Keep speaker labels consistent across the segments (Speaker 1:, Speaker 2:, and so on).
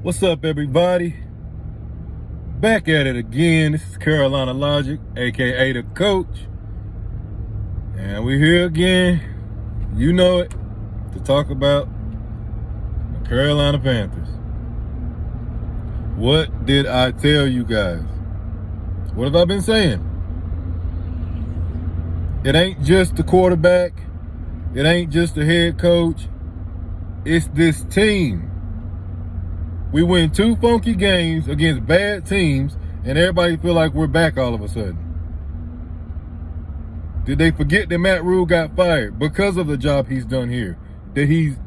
Speaker 1: What's up, everybody? Back at it again. This is Carolina Logic, aka the Coach, and we're here again. You know it, to talk about the Carolina Panthers. What did I tell you guys? What have I been saying? It ain't just the quarterback. It ain't just the head coach. It's this team. We win 2 funky games against bad teams, and everybody feel like we're back all of a sudden. Did they forget that Matt Rule got fired because of the job he's done here? That he's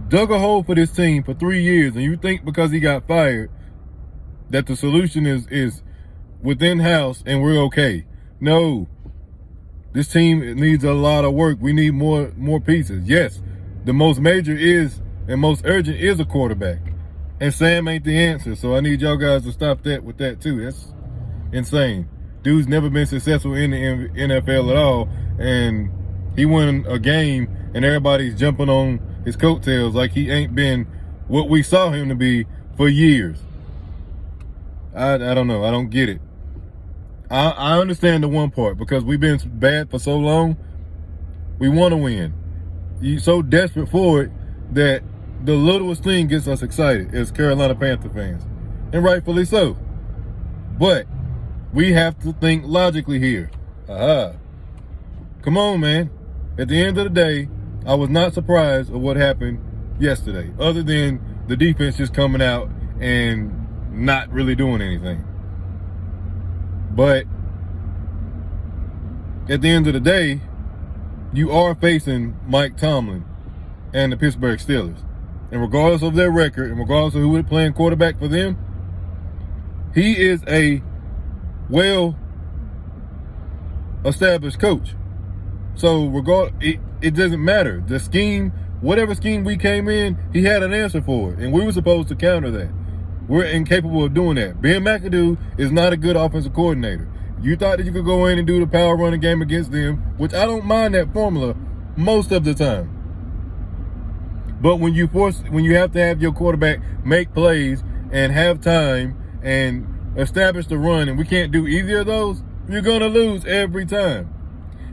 Speaker 1: dug a hole for this team for 3 years, and you think because he got fired that the solution is within house and we're okay? No. This team needs a lot of work. We need more pieces. Yes, the most major is and most urgent is a quarterback. And Sam ain't the answer, so I need y'all guys to stop that with that too. That's insane. Dude's never been successful in the NFL at all, and he won a game, and everybody's jumping on his coattails like he ain't been what we saw him to be for years. I don't know. I don't get it. I understand the one part, because we've been bad for so long. We want to win. You're so desperate for it that the littlest thing gets us excited as Carolina Panther fans, and rightfully so. But we have to think logically here. Come on, man. At the end of the day, I was not surprised of what happened yesterday, other than the defense just coming out and not really doing anything. But at the end of the day, you are facing Mike Tomlin and the Pittsburgh Steelers. And regardless of their record, and regardless of who is playing quarterback for them, he is a well-established coach. So it doesn't matter. The scheme, whatever scheme we came in, he had an answer for it. And we were supposed to counter that. We're incapable of doing that. Ben McAdoo is not a good offensive coordinator. You thought that you could go in and do the power running game against them, which I don't mind that formula most of the time. But when you have to have your quarterback make plays and have time and establish the run, and we can't do either of those, you're going to lose every time.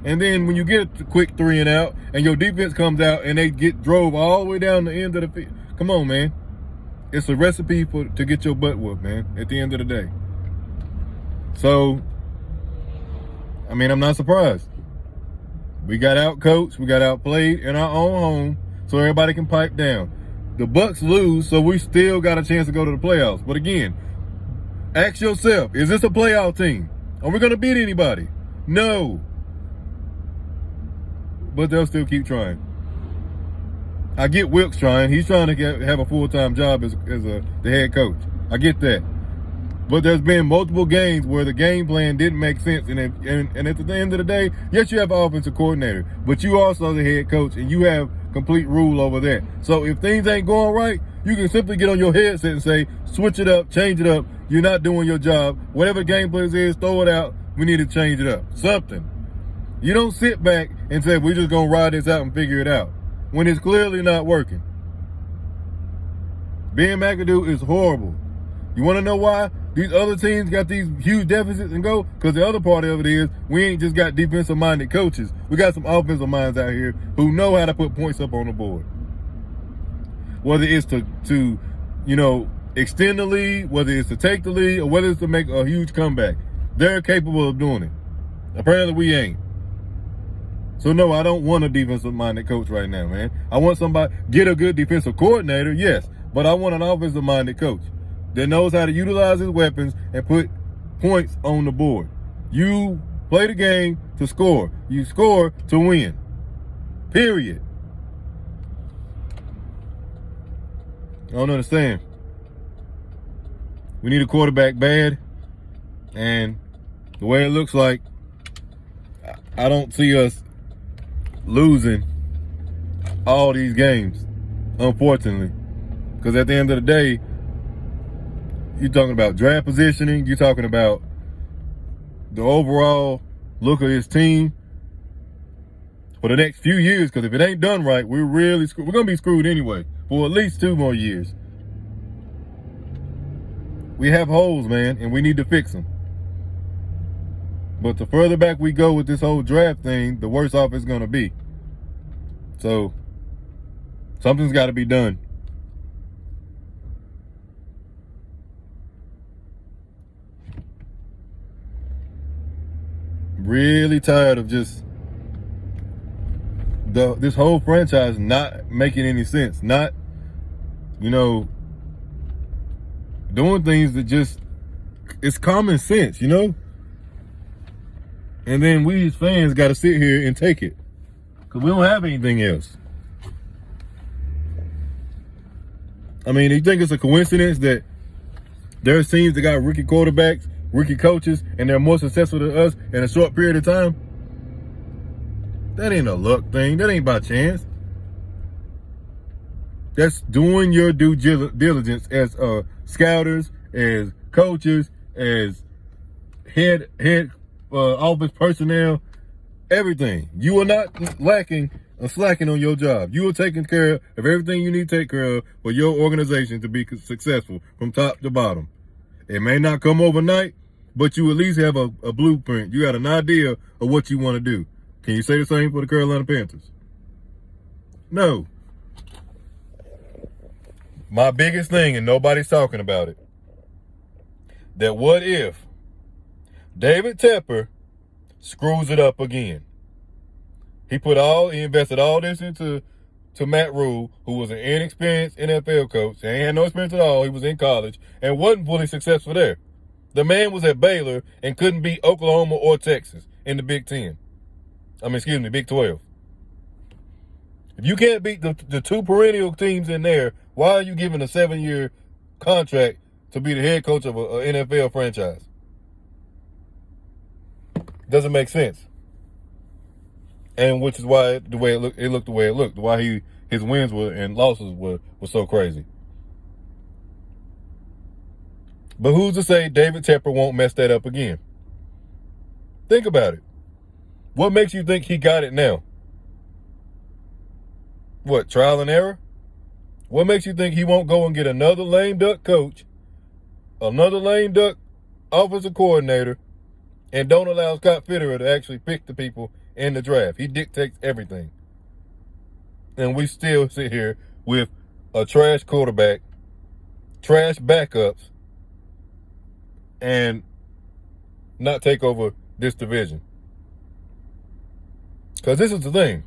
Speaker 1: And then when you get a quick 3 and out and your defense comes out and they get drove all the way down the end of the field, come on, man. It's a recipe to get your butt whooped, man, at the end of the day. So, I mean, I'm not surprised. We got out-coached. We got outplayed in our own home, so everybody can pipe down. The Bucs lose, so we still got a chance to go to the playoffs. But again, ask yourself, is this a playoff team? Are we going to beat anybody? No. But they'll still keep trying. I get Wilkes trying. He's trying to have a full-time job as the head coach. I get that. But there's been multiple games where the game plan didn't make sense. And at the end of the day, yes, you have an offensive coordinator, but you also the head coach, and you have complete rule over that. So if things ain't going right, you can simply get on your headset and say, switch it up, change it up. You're not doing your job. Whatever the game plan is, throw it out. We need to change it up. Something. You don't sit back and say, we're just going to ride this out and figure it out, when it's clearly not working. Ben McAdoo is horrible. You want to know why these other teams got these huge deficits and go? Because the other part of it is we ain't just got defensive-minded coaches. We got some offensive minds out here who know how to put points up on the board. Whether it's to extend the lead, whether it's to take the lead, or whether it's to make a huge comeback. They're capable of doing it. Apparently we ain't. So no, I don't want a defensive-minded coach right now, man. I want somebody, get a good defensive coordinator, yes, but I want an offensive-minded coach that knows how to utilize his weapons and put points on the board. You play the game to score. You score to win. Period. I don't understand. We need a quarterback bad, and the way it looks like, I don't see us losing all these games, unfortunately. Because at the end of the day, you're talking about draft positioning. You're talking about the overall look of his team for the next few years. Because if it ain't done right, we're going to be screwed anyway for at least 2 more years. We have holes, man, and we need to fix them. But the further back we go with this whole draft thing, the worse off it's going to be. So, something's got to be done. Really tired of just this whole franchise not making any sense. Not, doing things that just, it's common sense, And then we as fans got to sit here and take it. Because we don't have anything else. I mean, do you think it's a coincidence that there's teams that got rookie quarterbacks, rookie coaches, and they're more successful than us in a short period of time? That ain't a luck thing. That ain't by chance. That's doing your due diligence as scouters, as coaches, as head office personnel, everything. You are not lacking or slacking on your job. You are taking care of everything you need to take care of for your organization to be successful from top to bottom. It may not come overnight, but you at least have a blueprint. You got an idea of what you want to do. Can you say the same for the Carolina Panthers? No. My biggest thing, and nobody's talking about it, that what if David Tepper screws it up again? He invested all this into Matt Rule, who was an inexperienced NFL coach. He had no experience at all. He was in college and wasn't fully successful there. The man was at Baylor and couldn't beat Oklahoma or Texas in the Big 12. If you can't beat the two perennial teams in there, why are you giving a 7-year contract to be the head coach of an NFL franchise? Doesn't make sense. And which is why it looked the way it looked. Why his wins and losses were so crazy. But who's to say David Tepper won't mess that up again? Think about it. What makes you think he got it now? What, trial and error? What makes you think he won't go and get another lame duck coach, another lame duck offensive coordinator, and don't allow Scott Fitterer to actually pick the people in the draft? He dictates everything. And we still sit here with a trash quarterback, trash backups, and not take over this division. Because this is the thing.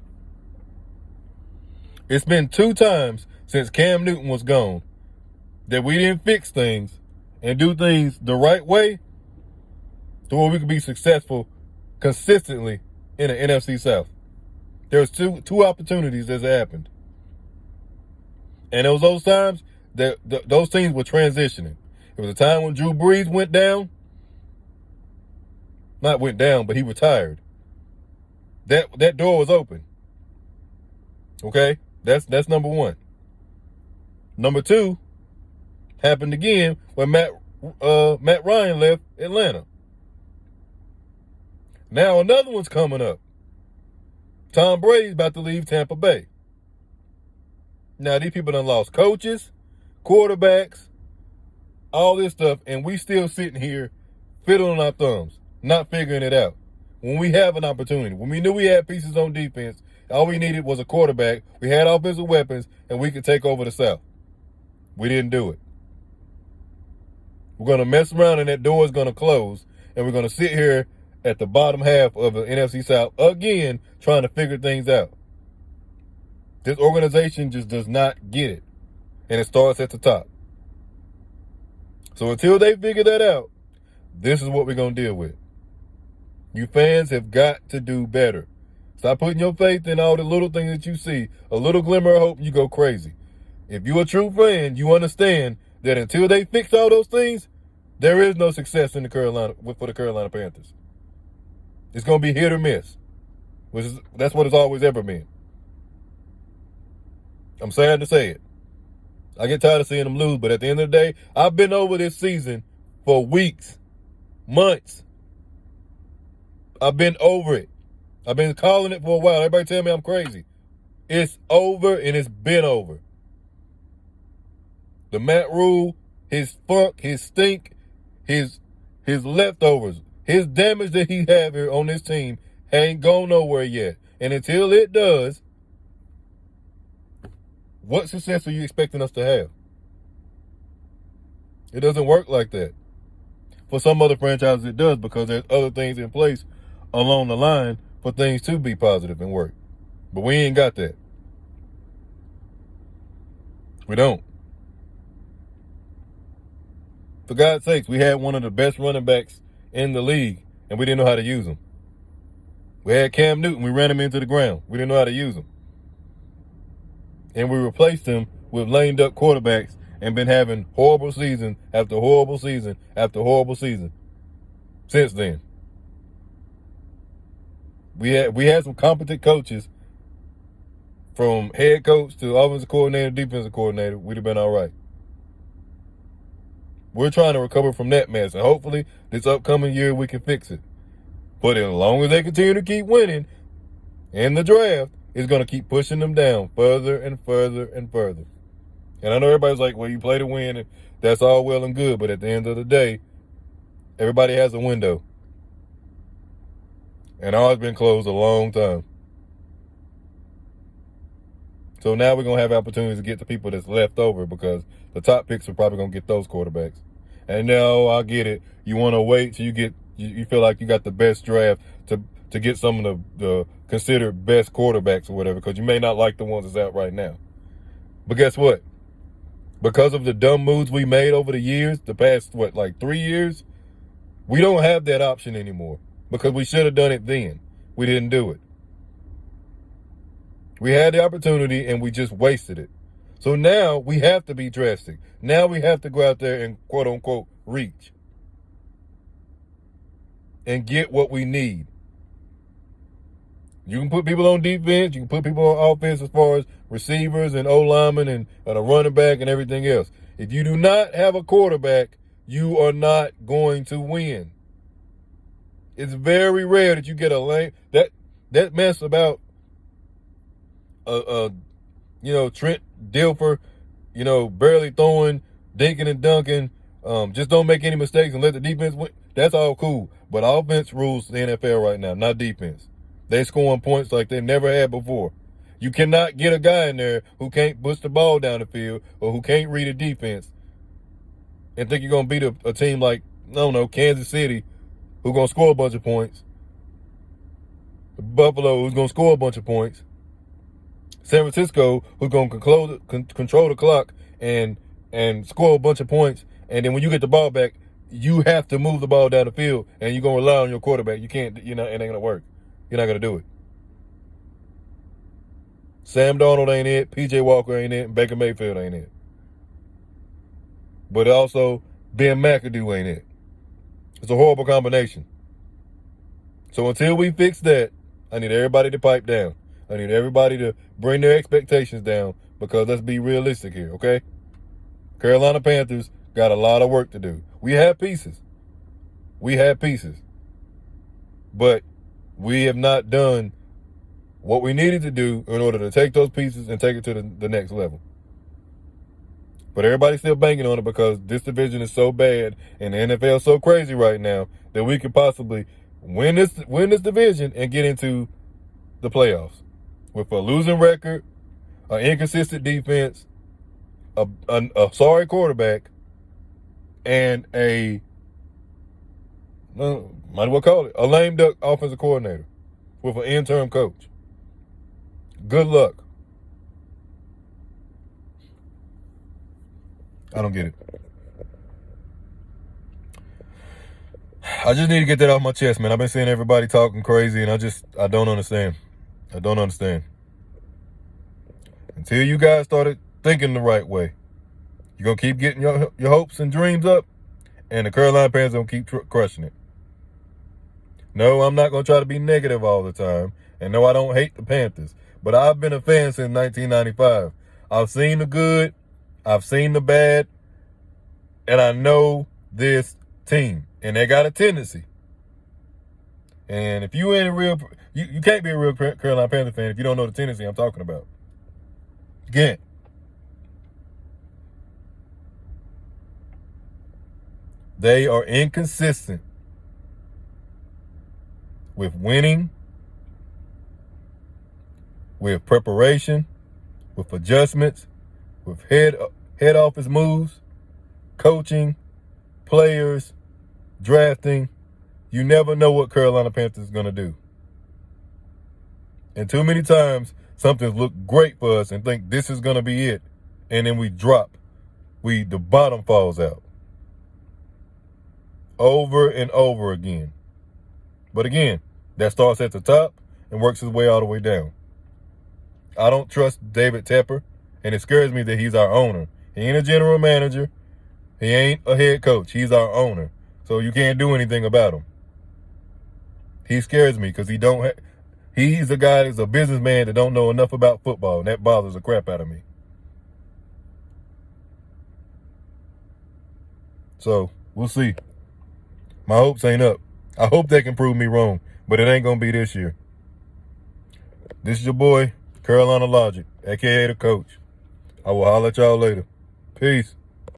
Speaker 1: It's been 2 times since Cam Newton was gone that we didn't fix things and do things the right way to where we could be successful consistently in the NFC South. There's two opportunities that's happened. And it was those times that those teams were transitioning. It was a time when Drew Brees went down. Not went down, but he retired. That door was open. Okay? That's number 1. Number 2 happened again when Matt Ryan left Atlanta. Now another one's coming up. Tom Brady's about to leave Tampa Bay. Now these people done lost coaches, quarterbacks, all this stuff, and we still sitting here fiddling our thumbs, not figuring it out. When we have an opportunity, when we knew we had pieces on defense, all we needed was a quarterback, we had offensive weapons, and we could take over the South. We didn't do it. We're going to mess around and that door is going to close, and we're going to sit here at the bottom half of the NFC South again trying to figure things out. This organization just does not get it, and it starts at the top. So until they figure that out, this is what we're going to deal with. You fans have got to do better. Stop putting your faith in all the little things that you see. A little glimmer of hope, you go crazy. If you're a true fan, you understand that until they fix all those things, there is no success for the Carolina Panthers. It's going to be hit or miss. That's what it's always ever been. I'm sad to say it. I get tired of seeing them lose, but at the end of the day, I've been over this season for weeks, months. I've been over it. I've been calling it for a while. Everybody tell me I'm crazy. It's over, and it's been over. The Matt Rule his funk, his stink, his leftovers, his damage that he have here on this team ain't gone nowhere yet. And until it does, what success are you expecting us to have? It doesn't work like that. For some other franchises, it does, because there's other things in place along the line for things to be positive and work. But we ain't got that. We don't. For God's sakes, we had one of the best running backs in the league, and we didn't know how to use him. We had Cam Newton. We ran him into the ground. We didn't know how to use him. And we replaced him with lame duck quarterbacks and been having horrible season after horrible season after horrible season since then. We had some competent coaches, from head coach to offensive coordinator, defensive coordinator. We'd have been all right. We're trying to recover from that mess, and hopefully this upcoming year we can fix it. But as long as they continue to keep winning in the draft, it's going to keep pushing them down further and further and further. And I know everybody's like, well, you play to win, and that's all well and good. But at the end of the day, everybody has a window. And ours been closed a long time. So now we're going to have opportunities to get the people that's left over, because the top picks are probably going to get those quarterbacks. And no, I get it. You want to wait till you feel like you got the best draft to get some of the considered best quarterbacks or whatever, because you may not like the ones that's out right now. But guess what? Because of the dumb moves we made over the years, the past, 3 years, we don't have that option anymore, because we should have done it then. We didn't do it. We had the opportunity and we just wasted it. So now we have to be drastic. Now we have to go out there and, quote unquote, reach and get what we need. You can put people on defense. You can put people on offense as far as receivers and O-linemen and a running back and everything else. If you do not have a quarterback, you are not going to win. It's very rare that you get a lane. That mess about Trent Dilfer, barely throwing, dinking and dunking, just don't make any mistakes and let the defense win. That's all cool. But offense rules the NFL right now, not defense. They're scoring points like they never had before. You cannot get a guy in there who can't push the ball down the field or who can't read a defense and think you're going to beat a team like, I don't know, Kansas City, who's going to score a bunch of points. Buffalo, who's going to score a bunch of points. San Francisco, who's going to control the clock and score a bunch of points. And then when you get the ball back, you have to move the ball down the field, and you're going to rely on your quarterback. You can't, it ain't going to work. You're not going to do it. Sam Darnold ain't it. P.J. Walker ain't it. And Baker Mayfield ain't it. But also, Ben McAdoo ain't it. It's a horrible combination. So until we fix that, I need everybody to pipe down. I need everybody to bring their expectations down, because let's be realistic here, okay? Carolina Panthers got a lot of work to do. We have pieces. But we have not done what we needed to do in order to take those pieces and take it to the next level. But everybody's still banking on it, because this division is so bad and the NFL is so crazy right now that we could possibly win this division and get into the playoffs with a losing record, an inconsistent defense, a sorry quarterback, and might as well call it a lame duck offensive coordinator with an interim coach. Good luck. I don't get it. I just need to get that off my chest, man. I've been seeing everybody talking crazy, and I don't understand. I don't understand. Until you guys started thinking the right way, you're going to keep getting your hopes and dreams up, and the Carolina Panthers going to keep crushing it. No, I'm not going to try to be negative all the time. And no, I don't hate the Panthers. But I've been a fan since 1995. I've seen the good. I've seen the bad. And I know this team. And they got a tendency. And if you ain't a real... You can't be a real Carolina Panther fan if you don't know the tendency I'm talking about. You can't. They are inconsistent with winning, with preparation, with adjustments, with head office moves, coaching, players, drafting. You never know what Carolina Panthers is going to do. And too many times, something's looked great for us and think this is going to be it. And then we drop. The bottom falls out. Over and over again. But again, that starts at the top and works his way all the way down. I don't trust David Tepper, and it scares me that he's our owner. He ain't a general manager. He ain't a head coach. He's our owner. So you can't do anything about him. He scares me because he's a guy that's a businessman that don't know enough about football, and that bothers the crap out of me. So, we'll see. My hopes ain't up. I hope they can prove me wrong, but it ain't going to be this year. This is your boy, Carolina Logic, a.k.a. the coach. I will holler at y'all later. Peace.